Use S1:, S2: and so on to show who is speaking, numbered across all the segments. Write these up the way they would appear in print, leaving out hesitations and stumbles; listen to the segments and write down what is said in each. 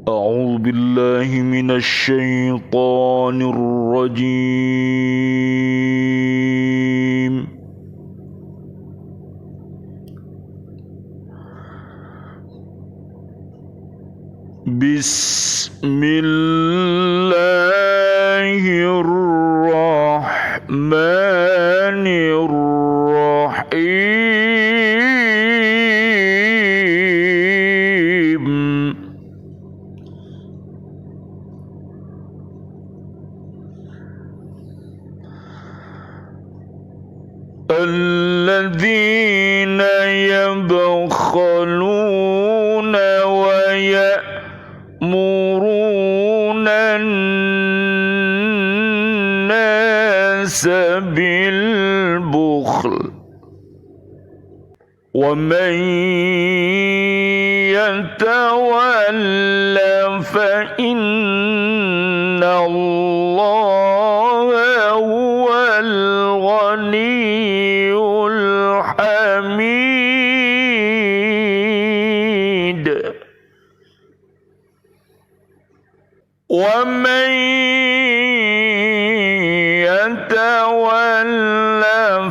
S1: أعوذ بالله من الشيطان الرجيم. بسم الله الرحمن الرحيم. الذين يبخلون ويأمرون الناس بالبخل ومن يتول فإن الله هو الغني الحميد. ومن يتول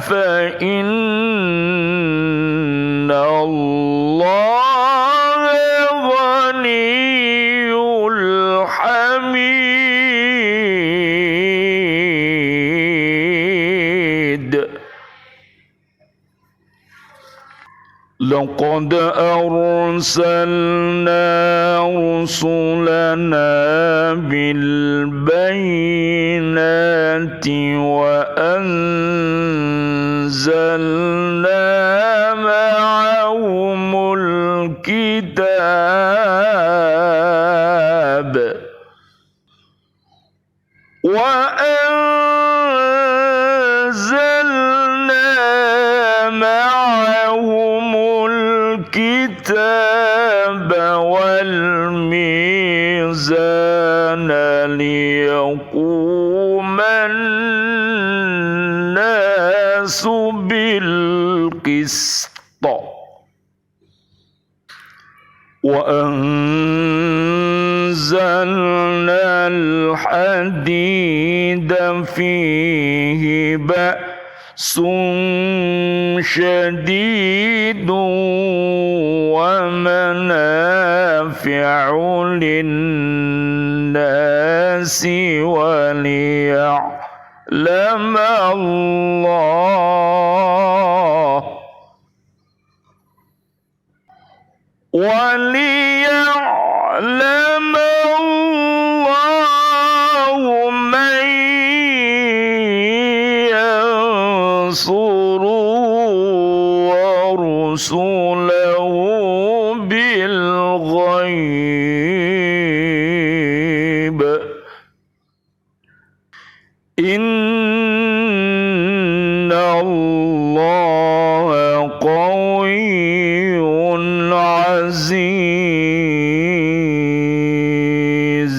S1: فإن الله غني الحميد. لقد أرسلنا رسلنا بالبينات وأنزلنا معهم الكتاب والميزان ليقوم الناس بالقسط وأنزلنا الحديد فيه بأس شديد ومنافع للناس وليعلم الله من ينصره ورسله بالغيب إن الله قوي عزيز.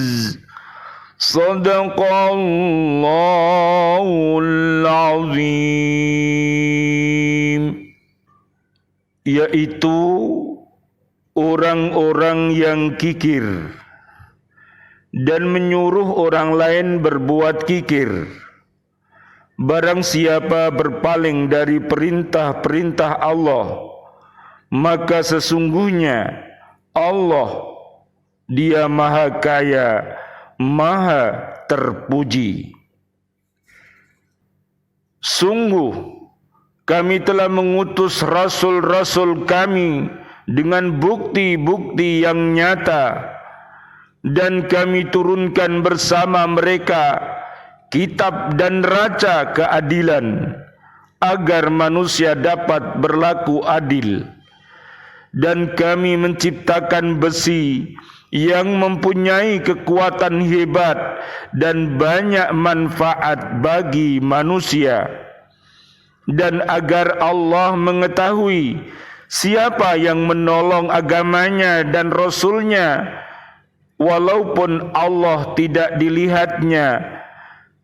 S1: صدق الله العظيم. Yaitu orang-orang yang kikir dan menyuruh orang lain berbuat kikir. Barang siapa berpaling dari perintah-perintah Allah, maka sesungguhnya Allah, Dia Maha Kaya, Maha Terpuji. Sungguh kami telah mengutus rasul-rasul kami dengan bukti-bukti yang nyata, dan kami turunkan bersama mereka kitab dan raca keadilan agar manusia dapat berlaku adil. Dan kami menciptakan besi yang mempunyai kekuatan hebat dan banyak manfaat bagi manusia, dan agar Allah mengetahui siapa yang menolong agamanya dan Rasulnya, walaupun Allah tidak dilihatnya.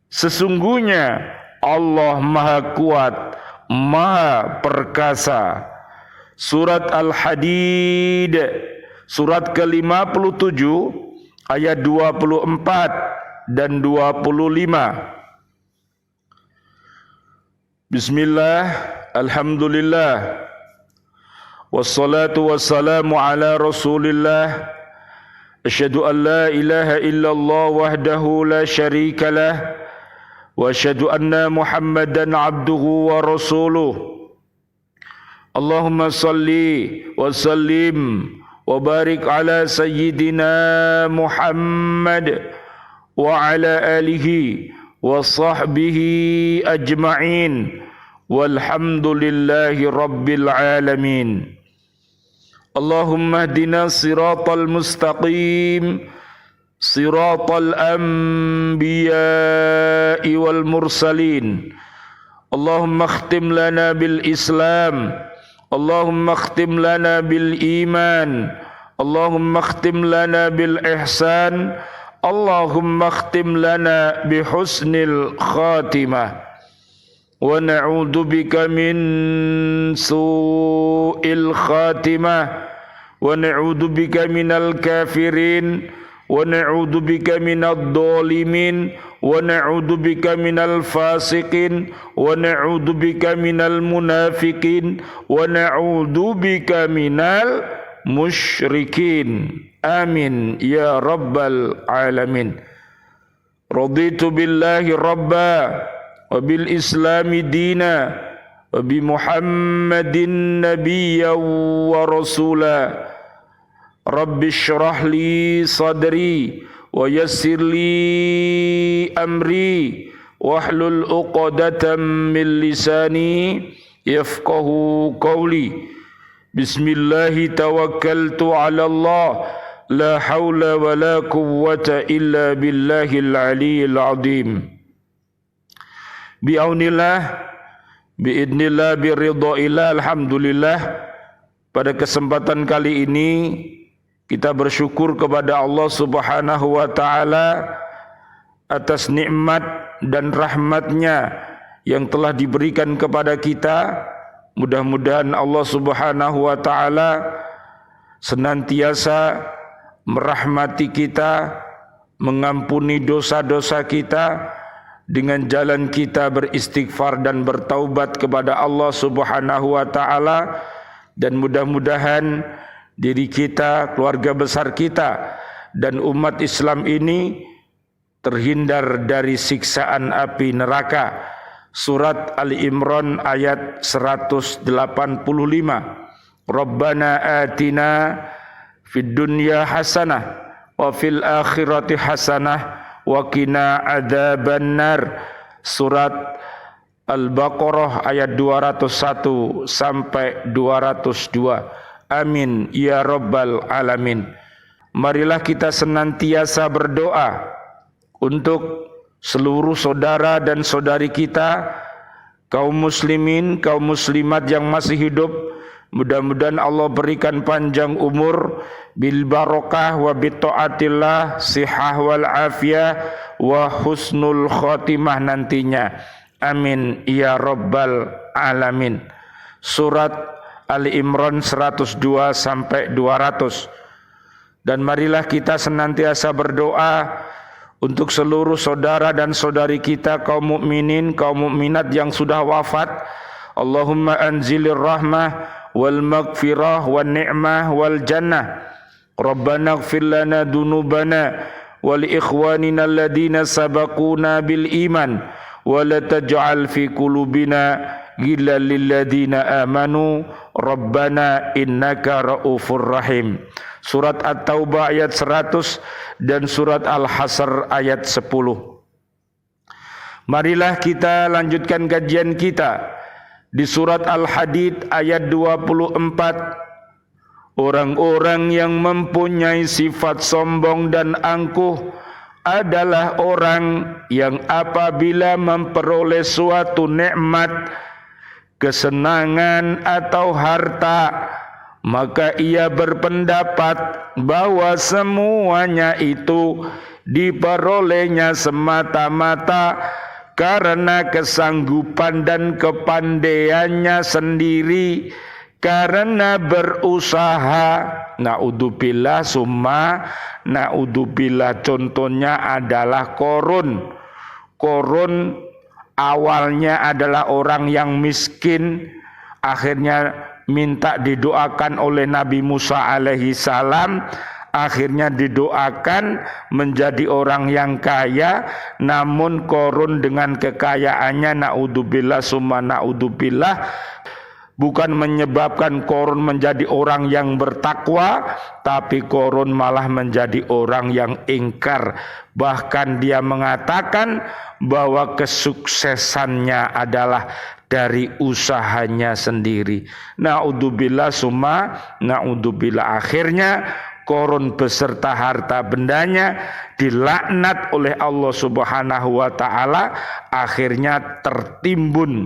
S1: Sesungguhnya Allah Maha Kuat, Maha Perkasa. Surat Al-Hadid, surat ke-57 ayat 24 dan 25. Bismillah, alhamdulillah, wassalatu wassalamu ala rasulillah, asyhadu an la ilaha illallah wahdahu la syarika lah, wa asyhadu anna muhammadan abduhu wa rasuluh. Allahumma salli wa sallim wa barik ala sayyidina Muhammad wa ala alihi wa sahbihi ajma'in walhamdulillahi rabbil alamin. Allahumma hdina siratal mustaqim, siratal anbiya'i wal mursalin. Allahumma khtim lana bil islam, Allahumma khtim lana bil iman, Allahumma khtim lana bil ihsan, Allahumma khtim lana bi husnil khatimah. Wa na'udzu bika min su'il khatimah, wa na'udzu bika minal kafirin, wa na'udzu bika minadh dhalimin, wa na'udzu bika minal fasiqin, wa na'udzu bika minal munafiqin, wa na'udzu bika minal musyrikin. Amin ya rabbal alamin. Raditu billahi rabba wa bil islami dina wa bi muhammadin nabiyya wa rasula. Rabbi syrah li sadri wa yassir li amri wahlul uqdatam min lisani yafqahu qawli. Bismillahi tawakkaltu ala Allah, la hawla wa la quwwata illa billahil aliyyil azim. Bi'aunillah, bi'idnillah, biridhaillah, alhamdulillah. Pada kesempatan kali ini kita bersyukur kepada Allah Subhanahu wa taala atas nikmat dan rahmatnya yang telah diberikan kepada kita. Mudah-mudahan Allah Subhanahu wa taala senantiasa merahmati kita, mengampuni dosa-dosa kita dengan jalan kita beristighfar dan bertaubat kepada Allah Subhanahu wa taala, dan mudah-mudahan diri kita, keluarga besar kita dan umat Islam ini terhindar dari siksaan api neraka. Surat Ali Imran ayat 185. Rabbana atina fid dunya hasanah wa fil akhirati hasanah wa qina adzabannar. Surat Al-Baqarah ayat 201 sampai 202. Amin ya rabbal alamin. Marilah kita senantiasa berdoa untuk seluruh saudara dan saudari kita, kaum muslimin, kaum muslimat yang masih hidup. Mudah-mudahan Allah berikan panjang umur, bil barokah wa bi taatillah, sihah wal afiyah wa husnul khotimah nantinya. Amin ya rabbal alamin. Surat Ali Imran 102 sampai 200. Dan marilah kita senantiasa berdoa untuk seluruh saudara dan saudari kita, kaum mukminin, kaum mukminat yang sudah wafat. Allahumma anzilir rahmah wal maghfirah wan ni'mah wal jannah. Rabbana ighfir lana dunubana wa li ikhwanina alladhina sabaquna bil iman wa la taj'al fi qulubina ghillan lil ladzina amanu rabbana innaka raufur rahim. Surat At-Taubah ayat 100 dan surat Al-Hasr ayat 10. Marilah kita lanjutkan kajian kita di surat Al-Hadid ayat 24. Orang-orang yang mempunyai sifat sombong dan angkuh adalah orang yang apabila memperoleh suatu nikmat, kesenangan atau harta, maka ia berpendapat bahwa semuanya itu diperolehnya semata-mata karena kesanggupan dan kepandaiannya sendiri, karena berusaha. Naudzubillah summa naudzubillah, contohnya adalah Qarun. Qarun awalnya adalah orang yang miskin, akhirnya minta didoakan oleh Nabi Musa alaihi salam, akhirnya didoakan menjadi orang yang kaya. Namun Qarun dengan kekayaannya, naudzubillah summa naudzubillah, bukan menyebabkan Qarun menjadi orang yang bertakwa, tapi Qarun malah menjadi orang yang ingkar. Bahkan dia mengatakan bahwa kesuksesannya adalah dari usahanya sendiri. Naudzubillah summa naudzubillah, akhirnya Qarun beserta harta bendanya dilaknat oleh Allah Subhanahu wa taala, akhirnya tertimbun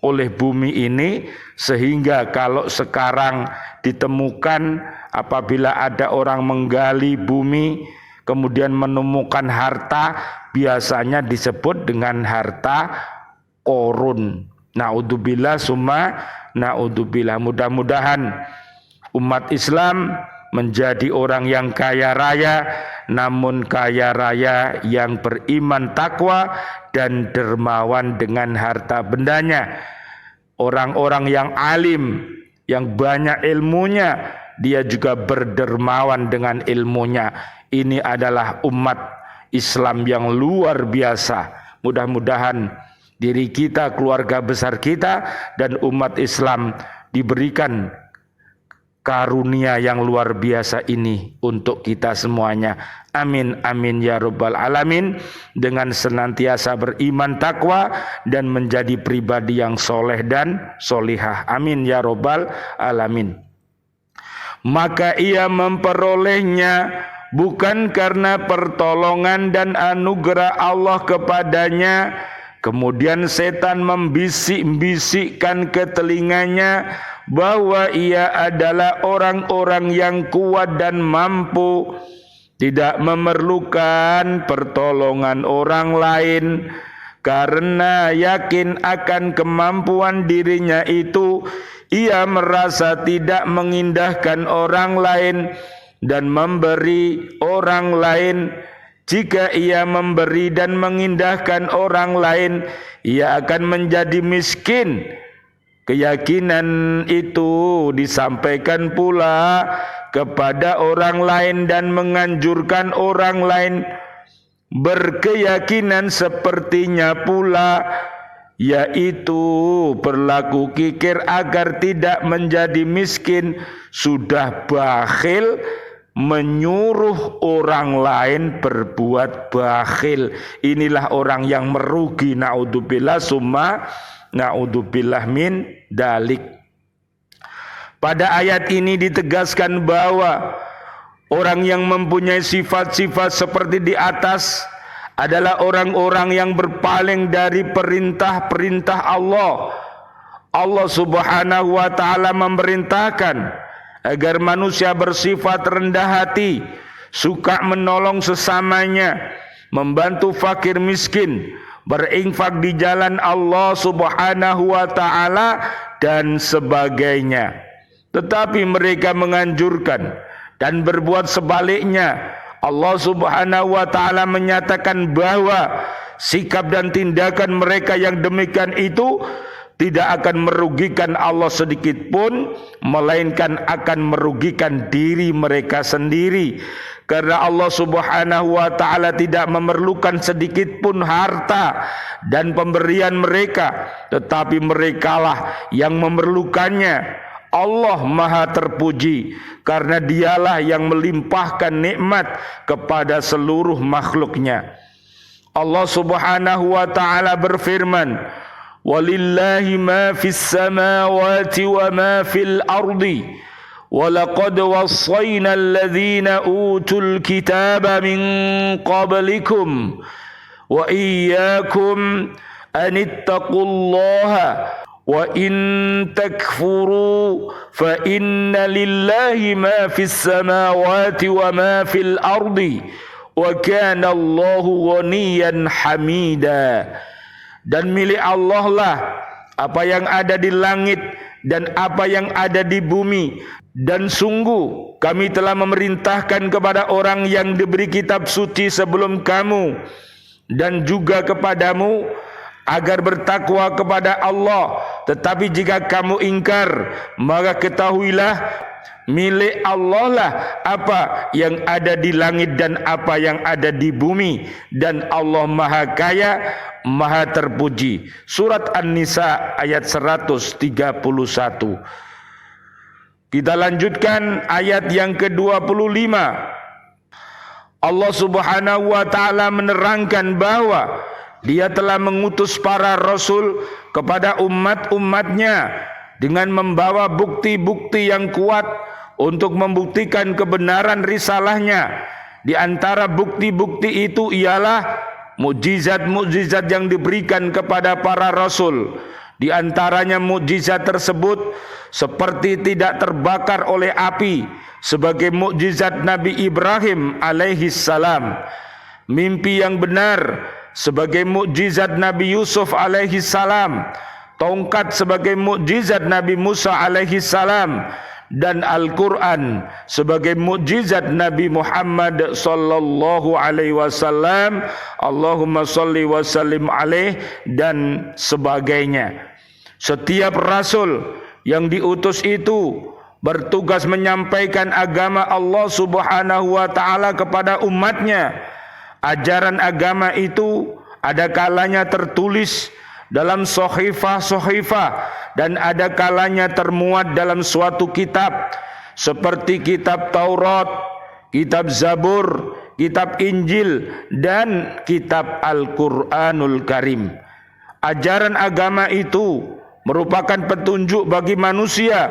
S1: oleh bumi ini, sehingga kalau sekarang ditemukan apabila ada orang menggali bumi kemudian menemukan harta, biasanya disebut dengan harta Qarun. Naudzubillah summa naudzubillah. Mudah-mudahan umat Islam menjadi orang yang kaya raya, namun kaya raya yang beriman takwa dan dermawan dengan harta bendanya. Orang-orang yang alim, yang banyak ilmunya, dia juga berdermawan dengan ilmunya. Ini adalah umat Islam yang luar biasa. Mudah-mudahan diri kita, keluarga besar kita, dan umat Islam diberikan karunia yang luar biasa ini untuk kita semuanya. Amin amin ya rabbal alamin. Dengan senantiasa beriman takwa dan menjadi pribadi yang soleh dan solihah. Amin ya rabbal alamin. Maka ia memperolehnya bukan karena pertolongan dan anugerah Allah kepadanya. Kemudian setan membisik-bisikkan ke telinganya bahwa ia adalah orang-orang yang kuat dan mampu, tidak memerlukan pertolongan orang lain. Karena yakin akan kemampuan dirinya itu, ia merasa tidak mengindahkan orang lain dan memberi orang lain. Jika ia memberi dan mengindahkan orang lain, ia akan menjadi miskin. Keyakinan itu disampaikan pula kepada orang lain dan menganjurkan orang lain berkeyakinan sepertinya pula, yaitu berlaku kikir agar tidak menjadi miskin. Sudah bakhil, menyuruh orang lain berbuat bakhil. Inilah orang yang merugi. Naudzubillah summa naudzubillah min dalik. Pada ayat ini ditegaskan bahwa orang yang mempunyai sifat-sifat seperti di atas adalah orang-orang yang berpaling dari perintah-perintah Allah. Allah Subhanahu wa taala memerintahkan agar manusia bersifat rendah hati, suka menolong sesamanya, membantu fakir miskin, berinfak di jalan Allah Subhanahu wa taala dan sebagainya. Tetapi mereka menganjurkan dan berbuat sebaliknya. Allah Subhanahu wa taala menyatakan bahwa sikap dan tindakan mereka yang demikian itu tidak akan merugikan Allah sedikit pun, melainkan akan merugikan diri mereka sendiri. Karena Allah Subhanahu wa taala tidak memerlukan sedikit pun harta dan pemberian mereka, tetapi merekalah yang memerlukannya. Allah Maha terpuji karena Dialah yang melimpahkan nikmat kepada seluruh makhluknya. Allah Subhanahu wa taala berfirman, "Walillahi ma fis samawati wa ma fil ardi wa laqad wassayna alladhina utul kitaba min qablikum wa iyyakum an ittaqullaha wa in takfuru fa inna lillahi ma fis samawati wa ma fil ardi wa kana Allahu ghaniyan hamida." Dan milik Allah lah apa yang ada di langit dan apa yang ada di bumi. Dan sungguh kami telah memerintahkan kepada orang yang diberi kitab suci sebelum kamu dan juga kepadamu agar bertakwa kepada Allah. Tetapi jika kamu ingkar, maka ketahuilah milik Allah lah apa yang ada di langit dan apa yang ada di bumi, dan Allah Maha Kaya, Maha Terpuji. Surat An-Nisa ayat 131. Kita lanjutkan ayat yang ke-25. Allah Subhanahu wa taala menerangkan bahwa Dia telah mengutus para rasul kepada umat-umatnya dengan membawa bukti-bukti yang kuat untuk membuktikan kebenaran risalahnya. Di antara bukti-bukti itu ialah mukjizat-mukjizat yang diberikan kepada para rasul. Di antaranya mukjizat tersebut seperti tidak terbakar oleh api sebagai mukjizat Nabi Ibrahim alaihi salam, mimpi yang benar sebagai mukjizat Nabi Yusuf alaihi salam, tongkat sebagai mukjizat Nabi Musa alaihi salam, dan Al-Quran sebagai mukjizat Nabi Muhammad sallallahu alaihi wasallam, Allahumma salli wa sallim alaih, dan sebagainya. Setiap rasul yang diutus itu bertugas menyampaikan agama Allah Subhanahu wa taala kepada umatnya. Ajaran agama itu ada kalanya tertulis dalam sohifah-sohifah dan ada kalanya termuat dalam suatu kitab seperti kitab Taurat, kitab Zabur, kitab Injil, dan kitab Al-Quranul Karim. Ajaran agama itu merupakan petunjuk bagi manusia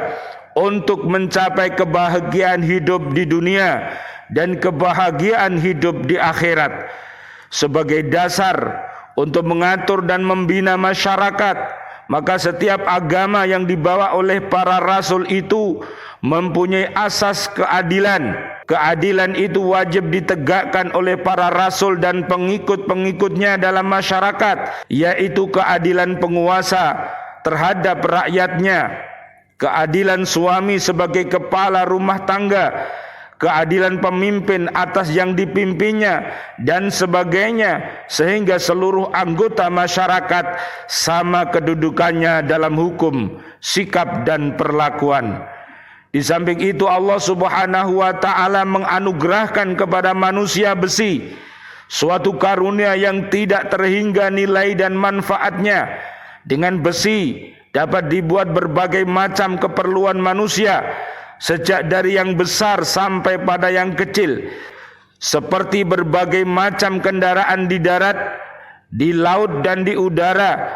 S1: untuk mencapai kebahagiaan hidup di dunia dan kebahagiaan hidup di akhirat. Sebagai dasar untuk mengatur dan membina masyarakat, maka setiap agama yang dibawa oleh para rasul itu mempunyai asas keadilan. Keadilan itu wajib ditegakkan oleh para rasul dan pengikut-pengikutnya dalam masyarakat, yaitu keadilan penguasa terhadap rakyatnya, keadilan suami sebagai kepala rumah tangga, keadilan pemimpin atas yang dipimpinnya, dan sebagainya, sehingga seluruh anggota masyarakat sama kedudukannya dalam hukum, sikap, dan perlakuan. Di samping itu Allah Subhanahu wa taala menganugerahkan kepada manusia besi, suatu karunia yang tidak terhingga nilai dan manfaatnya. Dengan besi dapat dibuat berbagai macam keperluan manusia, sejak dari yang besar sampai pada yang kecil, seperti berbagai macam kendaraan di darat, di laut, dan di udara,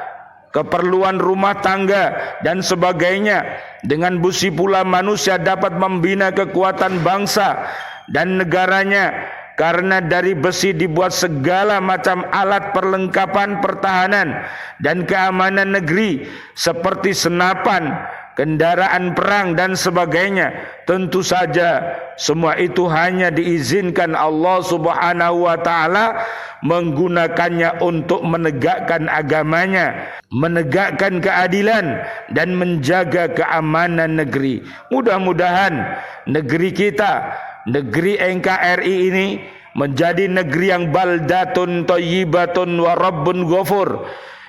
S1: keperluan rumah tangga, dan sebagainya. Dengan besi pula manusia dapat membina kekuatan bangsa dan negaranya, karena dari besi dibuat segala macam alat perlengkapan pertahanan dan keamanan negeri seperti senapan, kendaraan perang, dan sebagainya. Tentu saja semua itu hanya diizinkan Allah Subhanahu wa taala menggunakannya untuk menegakkan agamanya, menegakkan keadilan, dan menjaga keamanan negeri. Mudah-mudahan negeri kita, negeri NKRI ini menjadi negeri yang baldatun thayyibatun wa rabbun ghafur,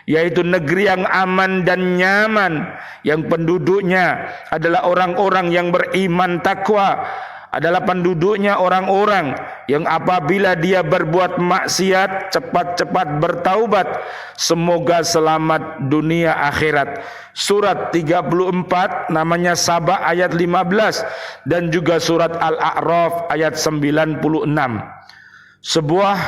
S1: yaitu negeri yang aman dan nyaman, yang penduduknya adalah orang-orang yang beriman takwa, adalah penduduknya orang-orang yang apabila dia berbuat maksiat cepat-cepat bertaubat, semoga selamat dunia akhirat. Surat 34 namanya Saba ayat 15, dan juga surat Al-A'raf ayat 96. Sebuah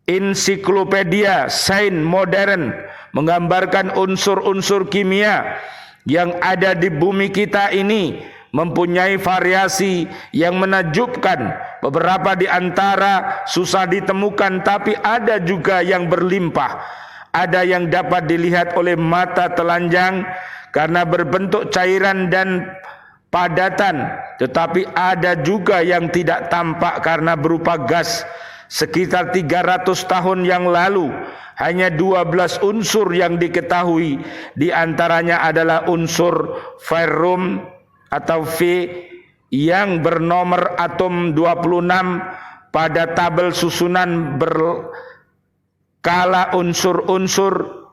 S1: ensiklopedia sains modern menggambarkan unsur-unsur kimia yang ada di bumi kita ini mempunyai variasi yang menakjubkan. Beberapa di antara susah ditemukan, tapi ada juga yang berlimpah. Ada yang dapat dilihat oleh mata telanjang karena berbentuk cairan dan padatan, tetapi ada juga yang tidak tampak karena berupa gas, Sekitar 300 tahun yang lalu, hanya 12 unsur yang diketahui. Di antaranya adalah unsur ferrum atau Fe yang bernomor atom 26 pada tabel susunan berkala unsur-unsur.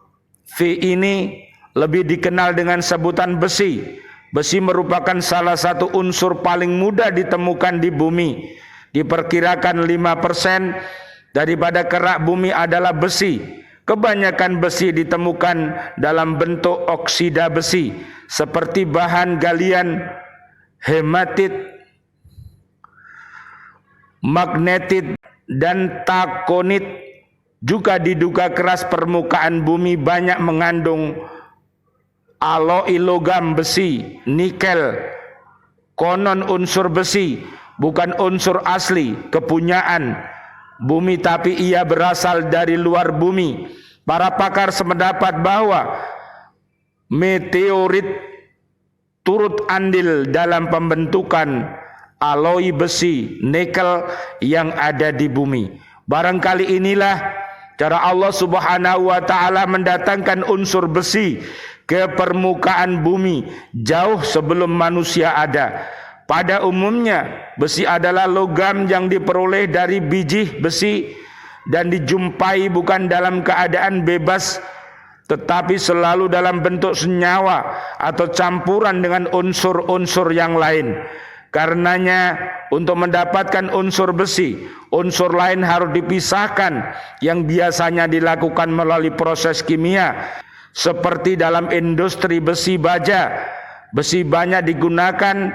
S1: Fe ini lebih dikenal dengan sebutan besi. Besi merupakan salah satu unsur paling mudah ditemukan di bumi. Diperkirakan 5% daripada kerak bumi adalah besi. Kebanyakan besi ditemukan dalam bentuk oksida besi seperti bahan galian, hematit, magnetit, dan takonit. Juga diduga keras permukaan bumi banyak mengandung aloi logam besi, nikel. Konon unsur besi bukan unsur asli kepunyaan bumi, tapi ia berasal dari luar bumi. Para pakar sependapat bahwa meteorit turut andil dalam pembentukan aloi besi, nikel yang ada di bumi. Barangkali inilah cara Allah Subhanahu wa taala mendatangkan unsur besi ke permukaan bumi jauh sebelum manusia ada. Pada umumnya, besi adalah logam yang diperoleh dari biji besi dan dijumpai bukan dalam keadaan bebas, tetapi selalu dalam bentuk senyawa atau campuran dengan unsur-unsur yang lain. Karenanya, untuk mendapatkan unsur besi, unsur lain harus dipisahkan yang biasanya dilakukan melalui proses kimia. Seperti dalam industri besi baja, besi banyak digunakan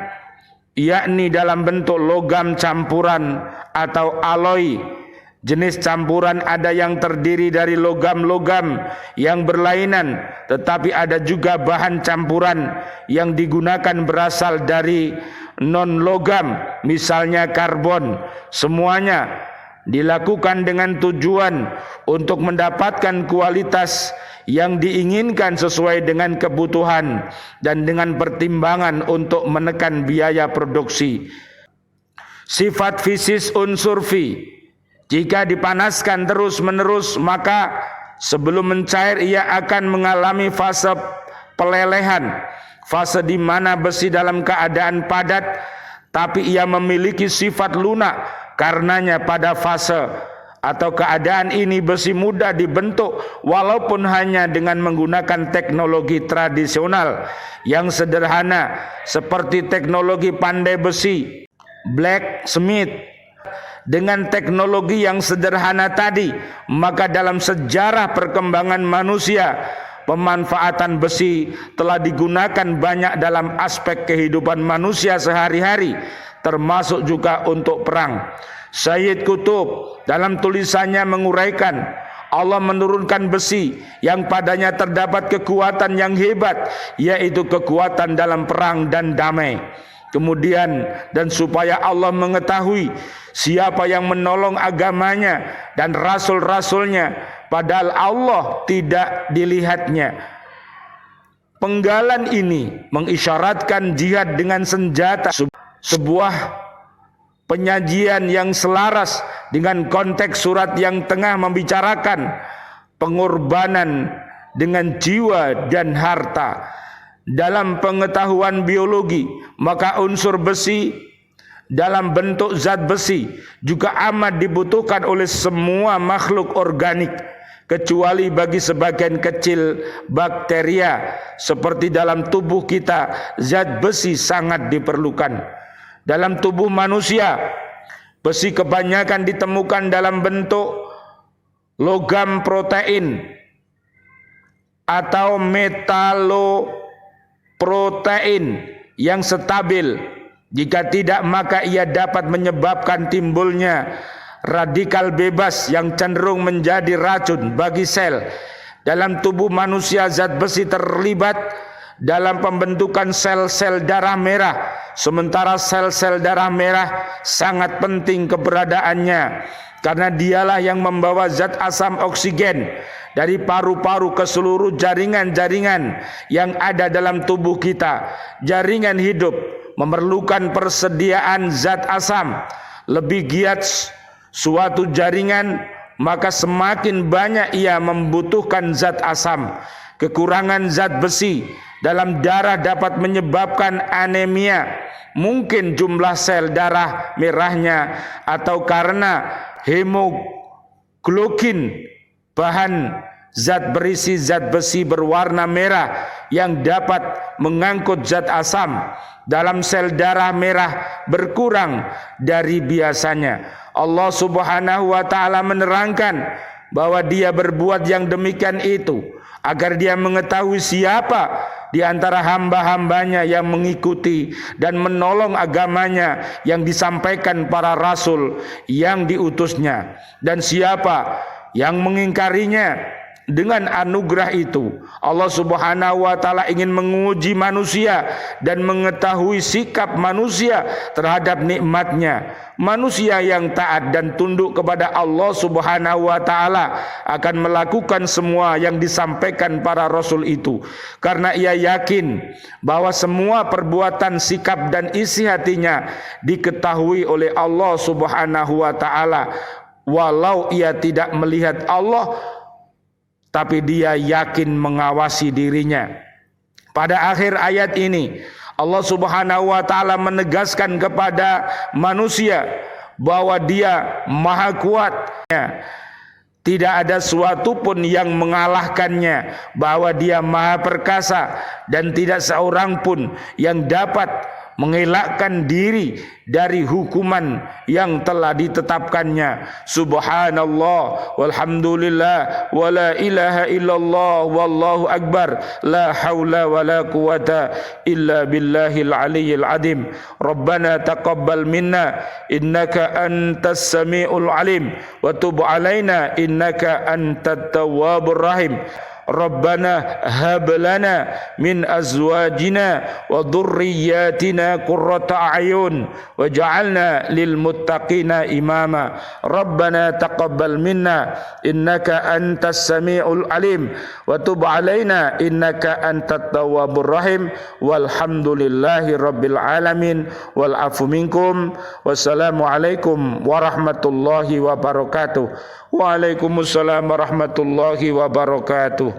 S1: yakni dalam bentuk logam campuran atau aloi. Jenis campuran ada yang terdiri dari logam-logam yang berlainan, tetapi ada juga bahan campuran yang digunakan berasal dari non-logam, misalnya karbon. Semuanya dilakukan dengan tujuan untuk mendapatkan kualitas yang diinginkan sesuai dengan kebutuhan dan dengan pertimbangan untuk menekan biaya produksi. Sifat fisis unsur Fe: jika dipanaskan terus-menerus, maka sebelum mencair ia akan mengalami fase pelelehan, fase di mana besi dalam keadaan padat tapi ia memiliki sifat lunak. Karenanya pada fase atau keadaan ini besi mudah dibentuk walaupun hanya dengan menggunakan teknologi tradisional yang sederhana seperti teknologi pandai besi, blacksmith. Dengan teknologi yang sederhana tadi, maka dalam sejarah perkembangan manusia, pemanfaatan besi telah digunakan banyak dalam aspek kehidupan manusia sehari-hari, termasuk juga untuk perang. Sayyid Qutb dalam tulisannya menguraikan, Allah menurunkan besi yang padanya terdapat kekuatan yang hebat, yaitu kekuatan dalam perang dan damai. Kemudian, dan supaya Allah mengetahui siapa yang menolong agamanya dan rasul-rasulnya, padahal Allah tidak dilihatnya. Penggalan ini mengisyaratkan jihad dengan senjata, sebuah penyajian yang selaras dengan konteks surat yang tengah membicarakan pengorbanan dengan jiwa dan harta. Dalam pengetahuan biologi, maka unsur besi dalam bentuk zat besi juga amat dibutuhkan oleh semua makhluk organik, kecuali bagi sebagian kecil bakteria. Seperti dalam tubuh kita, zat besi sangat diperlukan. Dalam tubuh manusia, besi kebanyakan ditemukan dalam bentuk logam protein atau metaloprotein yang stabil. Jika tidak, maka ia dapat menyebabkan timbulnya radikal bebas yang cenderung menjadi racun bagi sel. Dalam tubuh manusia, zat besi terlibat dalam pembentukan sel-sel darah merah, sementara sel-sel darah merah sangat penting keberadaannya karena dialah yang membawa zat asam oksigen dari paru-paru ke seluruh jaringan-jaringan yang ada dalam tubuh kita. Jaringan hidup memerlukan persediaan zat asam. Lebih giat suatu jaringan, maka semakin banyak ia membutuhkan zat asam. Kekurangan zat besi dalam darah dapat menyebabkan anemia, mungkin jumlah sel darah merahnya, atau karena hemoglobin, bahan zat berisi zat besi berwarna merah yang dapat mengangkut zat asam dalam sel darah merah berkurang dari biasanya. Allah Subhanahu wa ta'ala menerangkan bahwa Dia berbuat yang demikian itu agar Dia mengetahui siapa di antara hamba-hambanya yang mengikuti dan menolong agamanya yang disampaikan para rasul yang diutusnya, dan siapa yang mengingkarinya. Dengan anugerah itu Allah Subhanahu wa ta'ala ingin menguji manusia dan mengetahui sikap manusia terhadap nikmatnya. Manusia yang taat dan tunduk kepada Allah Subhanahu wa ta'ala akan melakukan semua yang disampaikan para rasul itu, karena ia yakin bahwa semua perbuatan, sikap dan isi hatinya diketahui oleh Allah Subhanahu wa ta'ala. Walau ia tidak melihat Allah, tapi dia yakin mengawasi dirinya. Pada akhir ayat ini Allah Subhanahu wa ta'ala menegaskan kepada manusia bahwa Dia maha kuat, tidak ada suatu pun yang mengalahkannya, bahwa Dia maha perkasa dan tidak seorang pun yang dapat mengelakkan diri dari hukuman yang telah ditetapkannya. Subhanallah walhamdulillah wala ilaha illallah wallahu akbar, la haula wala quwata illa billahil aliyyil azim. Rabbana taqabbal minna innaka antas samiul alim wa tub alaina innaka antat tawwabur rahim. Rabbana hab lana min azwajina wa dhurriyyatina qurrata a'yun waj'alna lil muttaqina imama. Rabbana taqabbal minna innaka antas samiul alim wa tub alaina innaka antat tawwabur rahim. Walhamdulillahi rabbil alamin wal afu minkum. Wassalamu alaikum warahmatullahi wabarakatuh. Waalaikumsalam warahmatullahi wabarakatuh.